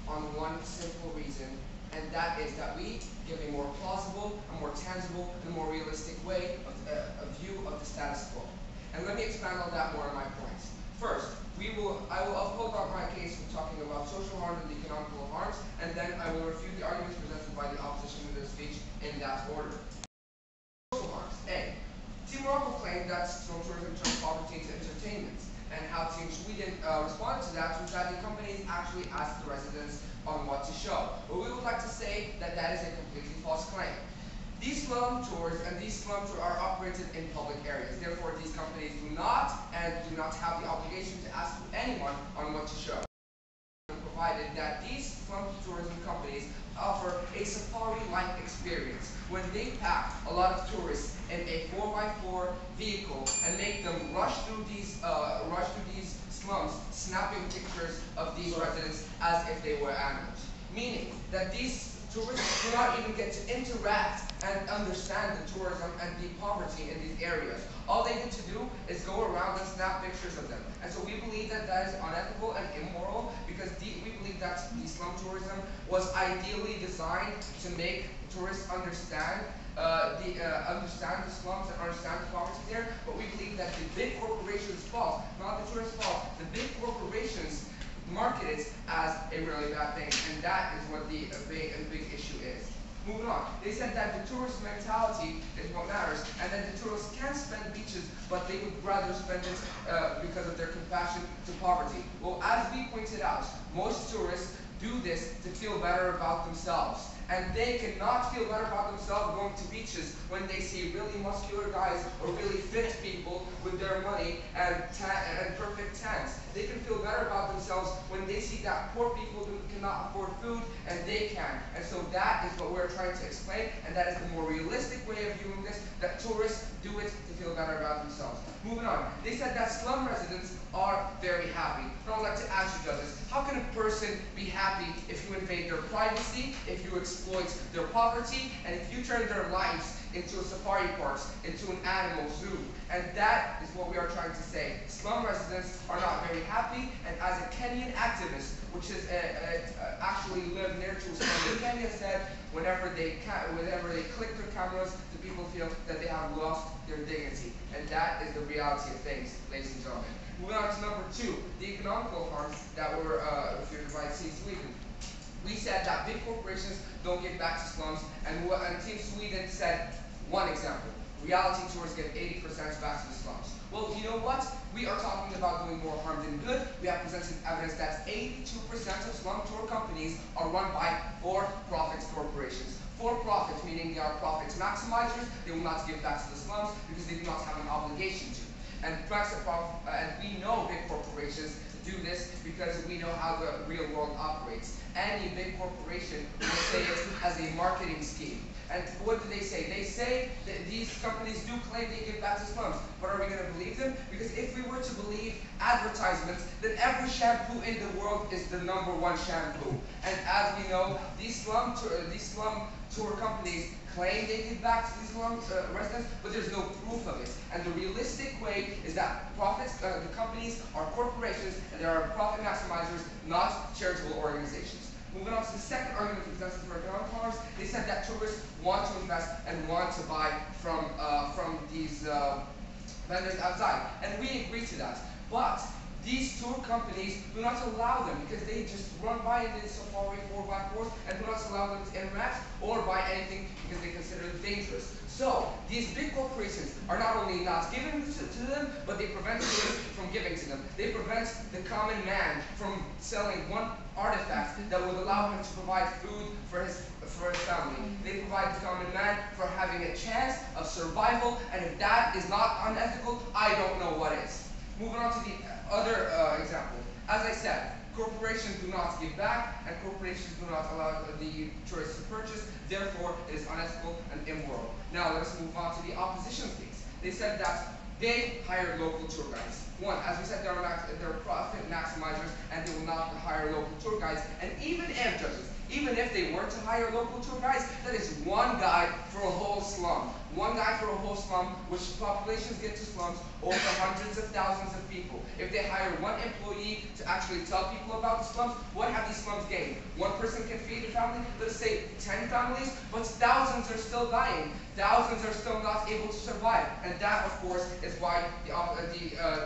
on one simple reason, and that is that we give a more plausible, a more tangible, and more realistic way of a view of the status quo. And let me expand on that more in my points. First, I will uphold on my case of talking about social harms and economical harms, and then I will refute the arguments presented by the opposition in their speech in that order. Social harms. A. Team Morocco claimed that storm tourism turned poverty into entertainment, and how Team Sweden responded to that was that the companies actually asked the residents on what to show. But we would like to say that that is a completely false claim. These slum tours are operated in public areas. Therefore, these companies do not have the obligation to ask anyone on what to show. Provided that these slum tourism companies offer a safari-like experience when they pack a lot of tourists in a 4x4 vehicle and make them rush through these slums, snapping pictures of these residents as if they were animals. Meaning that these tourists do not even get to interact and understand the tourism and the poverty in these areas. All they get to do is go around and snap pictures of them. And so we believe that that is unethical and immoral because we believe that the slum tourism was ideally designed to make tourists understand the slums and understand the poverty there. But we believe that the big corporations' fault, not the tourists' fault, the big corporations market it as a really bad thing, and that is what the big issue is. Moving on, they said that the tourist mentality is what matters, and that the tourists can spend beaches, but they would rather spend it because of their compassion to poverty. Well, as we pointed out, most tourists do this to feel better about themselves. And they cannot feel better about themselves going to beaches when they see really muscular guys or really fit people with their money and perfect tans. They can feel better about themselves when they see that poor people who cannot afford food and they can. And so that is what we're trying to explain, and that is the more realistic way of viewing this, that tourists do it to feel better about themselves. Moving on, they said that slum residents are very happy. And I'd like to ask you judges, how can a person be happy if you invade their privacy, if you exploit their poverty, and if you turn their lives into a safari parks, into an animal zoo? And that is what we are trying to say. Slum residents are not very happy, and as a Kenyan activist, which is actually live near to slum in Kenya, said whenever they click their cameras, the people feel that they have lost their dignity. And that is the reality of things, ladies and gentlemen. Moving on to number 2, the economical harms that were refuted by Team Sweden. We said that big corporations don't give back to slums, and Team Sweden said one example. Reality tours get 80% back to the slums. Well, you know what? We are talking about doing more harm than good. We have presented evidence that 82% of slum tour companies are run by for-profit corporations. For-profit, meaning they are profit maximizers. They will not give back to the slums because they do not have an obligation to. And we know big corporations do this because we know how the real world operates. Any big corporation will say it as a marketing scheme. And what do they say? They say that these companies do claim they give back to slums. But are we going to believe them? Because if we were to believe advertisements, then every shampoo in the world is the #1 shampoo. And as we know, these slum tour companies claim they give back to these slum residents, but there's no proof of it. And the realistic way is that the companies are corporations and they are profit maximizers, not charitable organizations. Moving on to the second argument presented for economic harms, they said that tourists want to invest and want to buy from these vendors outside. And we agree to that. But these tour companies do not allow them because they just run by in the safari 4x4s and do not allow them to interact or buy anything because they consider it dangerous. So these big corporations are not only not giving to them, but they prevent tourists from giving to them. They prevent the common man from selling one artifact that would allow him to provide food for his family. They provide the common man for having a chance of survival, and if that is not unethical, I don't know what is. Moving on to the other example. As I said, corporations do not give back, and corporations do not allow the tourists to purchase. Therefore, it is unethical and immoral. Now, let us move on to the opposition's case. They said that they hire local tour guides. One, as we said, they're profit maximizers, and they will not hire local tour guides. And even if they were to hire local tour guides, that is one guide for a whole slum. One guy for a whole slum, which populations get to slums over hundreds of thousands of people. If they hire one employee to actually tell people about the slums, what have these slums gained? One person can feed a family, let's say 10 families, but thousands are still dying. Thousands are still not able to survive. And that, of course, is why the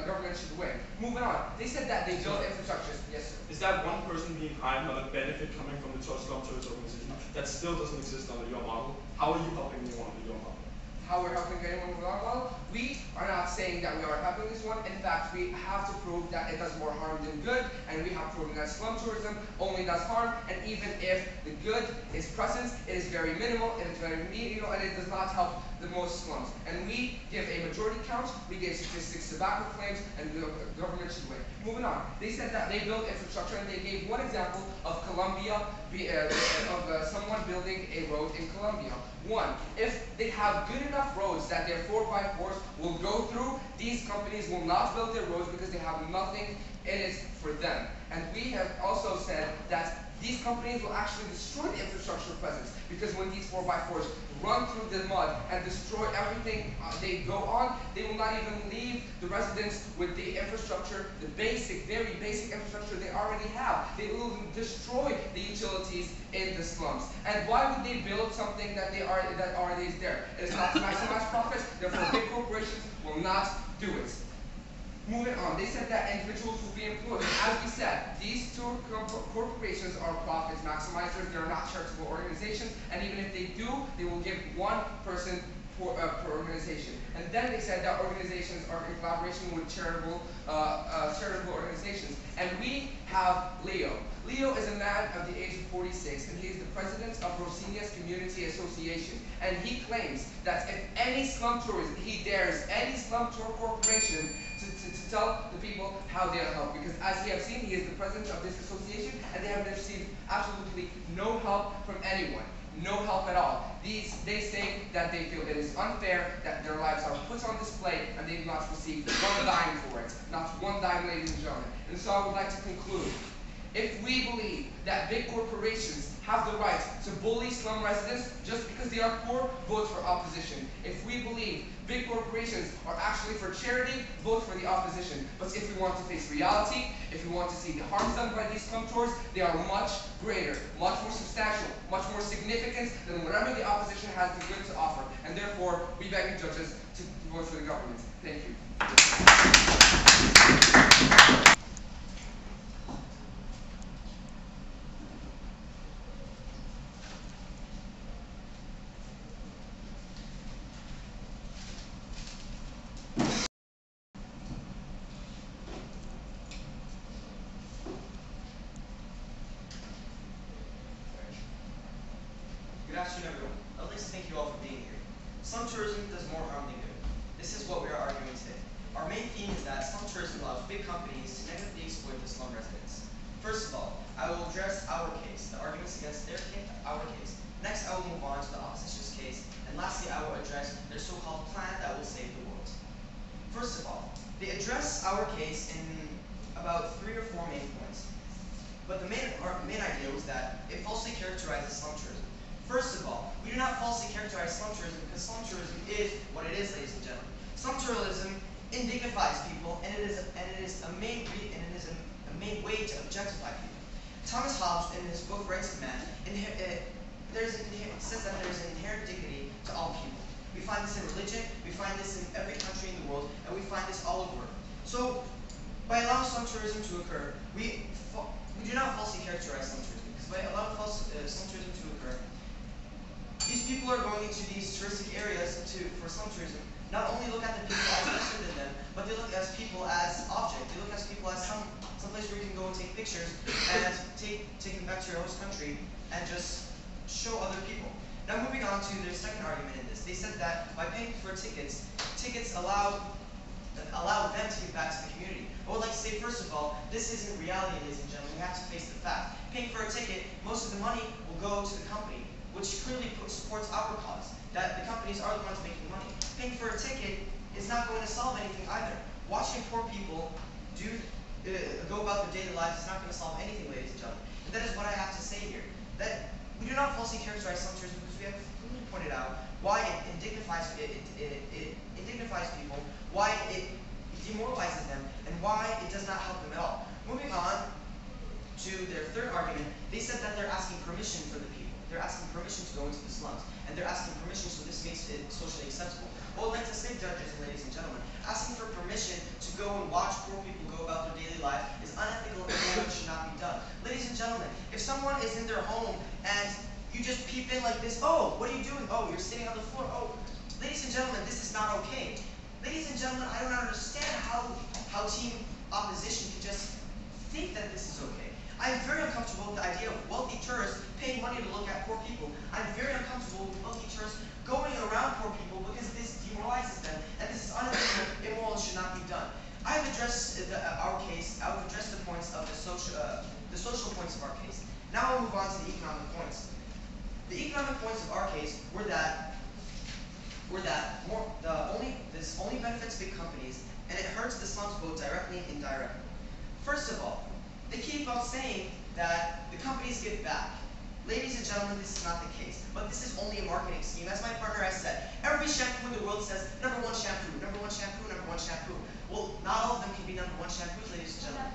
government should win. Moving on. They said that they build infrastructures. Yes, sir. Is that one person being hired, not a benefit coming from the slum tourist organization that still doesn't exist under your model? How are you helping anyone under your model? How we're helping anyone with our model? We are not saying that we are helping this one. In fact, we have to prove that it does more harm than good, and we have proven that slum tourism only does harm, and even if the good is present, it is very minimal, it is very menial, and it does not help the most slums. And we give a majority count, we give statistics, tobacco claims, and the government should win. Moving on, they said that they built infrastructure, and they gave one example of Colombia, of someone building a road in Colombia. One, if they have good enough roads that their 4x4s will go through, these companies will not build their roads because they have nothing in it for them. And we have also said that these companies will actually destroy the infrastructure present, because when these 4x4s run through the mud and destroy everything they go on, they will not even leave the residents with the infrastructure, the basic, very basic infrastructure they already have. They will destroy the utilities in the slums. And why would they build something that already is there? It is not to maximize profits, therefore big corporations will not do it. Moving on, they said that individuals will be employed. As we said, these two corporations are profit maximizers. They're not charitable organizations, and even if they do, they will give one person per organization. And then they said that organizations are in collaboration with charitable organizations. And we have Leo. Leo is a man of the age of 46, and he is the president of Rosinia's Community Association. And he claims that if any slum tourism, he dares any slum tour corporation to tell the people how they'll help. Because as you have seen, he is the president of this association, and they have received absolutely no help from anyone. No help at all. They say that they feel it is unfair that their lives are put on display and they do not receive one dime for it. Not one dime, ladies and gentlemen. And so I would like to conclude. If we believe that big corporations have the right to bully slum residents just because they are poor, vote for opposition. If we believe big corporations are actually for charity, vote for the opposition. But if we want to face reality, if we want to see the harms done by these slum tours, they are much greater, much more substantial, much more significant than whatever the opposition has the good to offer. And therefore, we beg the judges to vote for the government. Thank you. Good afternoon, everyone. I'd like to thank you all for being here. Slum tourism does more harm than good. This is what we are arguing today. Our main theme is that slum tourism allows big companies to negatively exploit the slum residents. First of all, I will address our case, the arguments against their case, our case. Next, I will move on to the opposition's case. And lastly, I will address their so-called plan that will save the world. First of all, they address our case in about 3 or 4 main points. But the main idea was that it falsely characterizes slum tourism. First of all, we do not falsely characterize slum tourism because slum tourism is what it is, ladies and gentlemen. Slum tourism indignifies people, and it is a main way to objectify people. Thomas Hobbes, in his book Rights of Man, says that there is an inherent dignity to all people. We find this in religion, we find this in every country in the world, and we find this all over. So, by allowing slum tourism to occur, we do not falsely characterize slum tourism, because by allowing slum tourism to occur, these people are going into these touristic areas for slum tourism. Not only look at the people as lesser than them, but they look at people as objects. They look at people as some place where you can go and take pictures and take them back to your host country and just show other people. Now moving on to their second argument in this, they said that by paying for tickets allow them to give back to the community. I would like to say, first of all, this isn't reality, ladies and gentlemen. We have to face the fact. Paying for a ticket, most of the money will go to the company, which clearly supports our cause, that the companies are the ones making money. Paying for a ticket is not going to solve anything either. Watching poor people go about their daily lives is not going to solve anything, ladies and gentlemen. And that is what I have to say here. That we do not falsely characterize slum tourism because we have clearly pointed out why it indignifies people, why it demoralizes them, and why it does not help them at all. Moving on, life is unethical and immoral and should not be done. Ladies and gentlemen, if someone is in their home and you just peep in like this, oh, what are you doing? Oh, you're sitting on the floor. Oh, ladies and gentlemen, this is not okay. Ladies and gentlemen, I don't understand how team opposition can just think that this is okay. I'm very uncomfortable with the idea of wealthy tourists paying money to look at poor people. I'm very uncomfortable with wealthy tourists going around poor people because this demoralizes them, and this is unethical, immoral, and should not be done. I've addressed our case. I've addressed the points of the social points of our case. Now I'll move on to the economic points. The economic points of our case were that this only benefits big companies, and it hurts the slums both directly and indirectly. First of all, they keep on saying that the companies give back. Ladies and gentlemen, this is not the case, but this is only a marketing scheme. As my partner has said, every shampoo in the world says #1 shampoo, #1 shampoo, #1 shampoo. Well, not all of them can be #1 shampoos, ladies and gentlemen.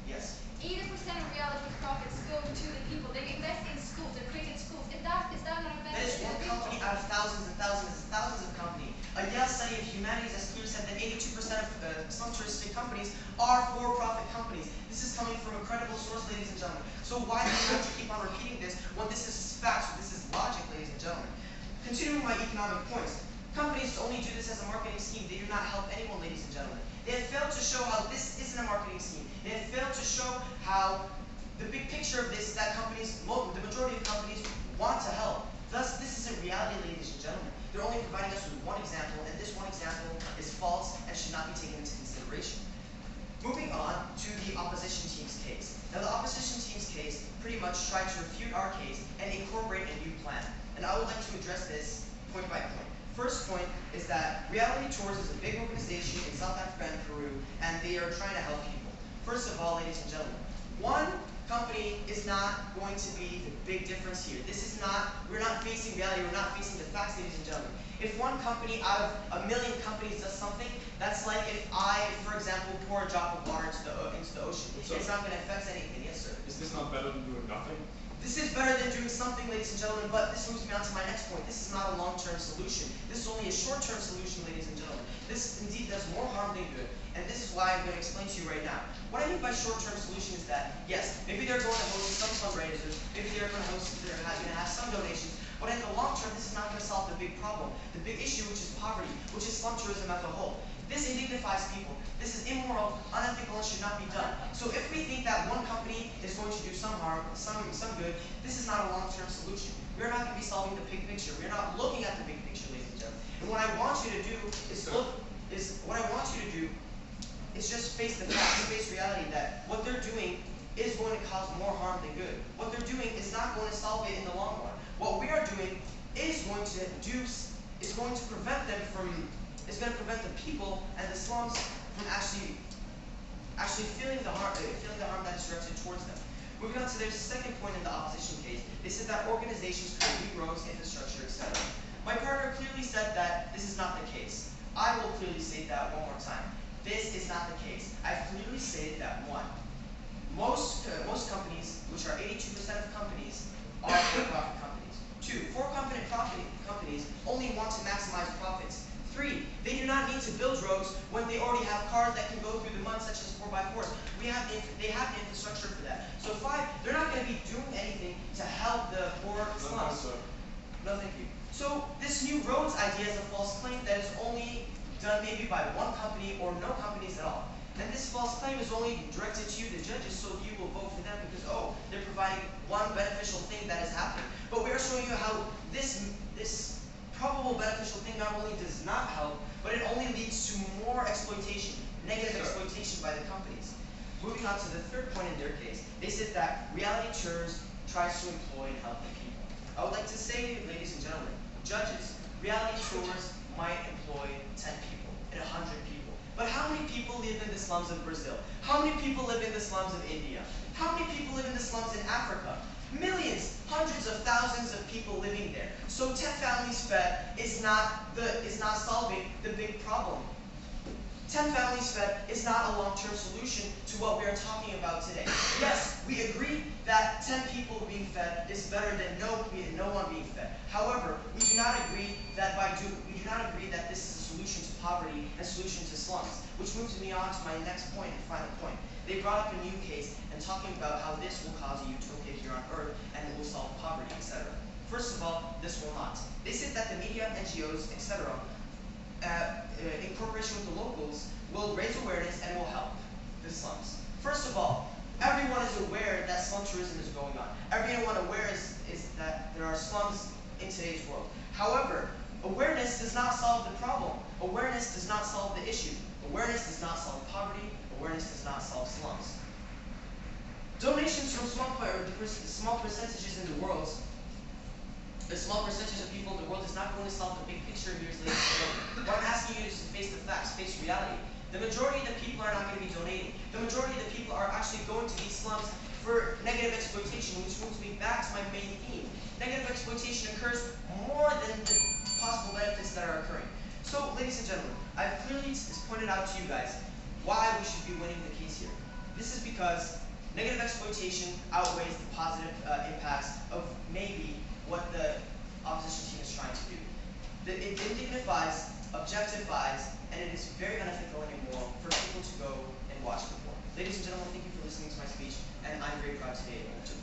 Yes. 80% of reality's profits go to the people. They invest in schools, they create schools. Is that not a benefit? That is one company out of thousands and thousands and thousands of companies. A Yale study of humanities has clearly said that 82% of slum touristic companies are for-profit companies. This is coming from a credible source, ladies and gentlemen. So why do we have to keep on repeating this when this is facts, this is logic, ladies and gentlemen? Continuing my economic points, companies only do this as a marketing scheme. They do not help anyone, ladies and gentlemen. They have failed to show how this isn't a marketing scheme. They have failed to show how the big picture of this is that companies, the majority of companies, want to help. Thus, this isn't reality, ladies and gentlemen. They're only providing us with one example, and this one example is false and should not be taken into consideration. Moving on to the opposition team's case. Now, the opposition team's case pretty much tried to refute our case and incorporate a new plan. And I would like to address this point by point. First point is that Reality Tours is a big organization in South Africa and Peru, and they are trying to help people. First of all, ladies and gentlemen, one company is not going to be the big difference here. We're not facing reality, we're not facing the facts, ladies and gentlemen. If one company out of a million companies does something, that's like if I, for example, pour a drop of water into the ocean. It's not going to affect anything. Yes, sir. Is this not better than doing nothing? This is better than doing something, ladies and gentlemen, but this moves me on to my next point. This is not a long-term solution. This is only a short-term solution, ladies and gentlemen. This indeed does more harm than good, and this is why I'm going to explain to you right now. What I mean by short-term solution is that, yes, maybe they're going to host some fundraisers, maybe they're going to have some donations, but in the long term, this is not going to solve the big problem, the big issue, which is poverty, which is slum tourism as a whole. This indignifies people. This is immoral, unethical, and should not be done. So if we think that one company is going to do some harm, some good, this is not a long-term solution. We're not going to be solving the big picture. We're not looking at the big picture, ladies and gentlemen. And what I want you to do is just face the facts, face reality that what they're doing is going to cause more harm than good. What they're doing is not going to solve it in the long run. What we are doing is going to prevent them from. It's going to prevent the people and the slums from actually feeling the harm that is directed towards them. Moving on to their second point in the opposition case, they said that organizations create new roads, infrastructure, etc. My partner clearly said that this is not the case. I will clearly state that one more time. This is not the case. I've clearly stated that one, most companies, which are 82% of companies, are for-profit companies. Two, for-profit companies only want to maximize profits. Three, they do not need to build roads when they already have cars that can go through the mud, such as 4x4s. They have the infrastructure for that. So five, they're not going to be doing anything to help the poor slums. No, thank you. So this new roads idea is a false claim that is only done maybe by one company or no companies at all. And this false claim is only directed to you, the judges, so you will vote for them because, oh, they're providing one beneficial thing that is happening. But we are showing you how this probable beneficial thing not only does not help, but it only leads to more exploitation, negative exploitation by the companies. Moving on to the third point in their case, they said that Reality Tours tries to employ and help the people. I would like to say, ladies and gentlemen, judges, Reality Tours might employ 10 people and 100 people. But how many people live in the slums of Brazil? How many people live in the slums of India? How many people live in the slums in Africa? Millions, hundreds of thousands of people living there. So 10 families fed is not solving the big problem. 10 families fed is not a long-term solution to what we are talking about today. Yes, we agree that 10 people being fed is better than no one being fed. However, we do not agree that this is a solution to poverty and solution to slums, which moves me on to my next point and final point. They brought up a new case and talking about how this will cause a utopia here on Earth and it will solve poverty, etc. First of all, this will not. They said that the media, NGOs, etc., in cooperation with the locals, will raise awareness and will help the slums. First of all, everyone is aware that slum tourism is going on. Everyone aware is that there are slums in today's world. However, awareness does not solve the problem. Awareness does not solve the issue. Awareness does not solve poverty. Awareness does not solve slums. Donations from small percentages in the world, a small percentage of people in the world is not going to solve the big picture here, ladies and gentlemen. What I'm asking you is to face the facts, face reality. The majority of the people are not going to be donating. The majority of the people are actually going to these slums for negative exploitation, which brings me back to my main theme. Negative exploitation occurs more than the possible benefits that are occurring. So, ladies and gentlemen, I've clearly pointed out to you guys why we should be winning the case here. This is because negative exploitation outweighs the positive impacts of maybe what the opposition team is trying to do. It indignifies, objectifies, and it is very unethical and immoral for people to go and watch the war. Ladies and gentlemen, thank you for listening to my speech, and I'm very proud today to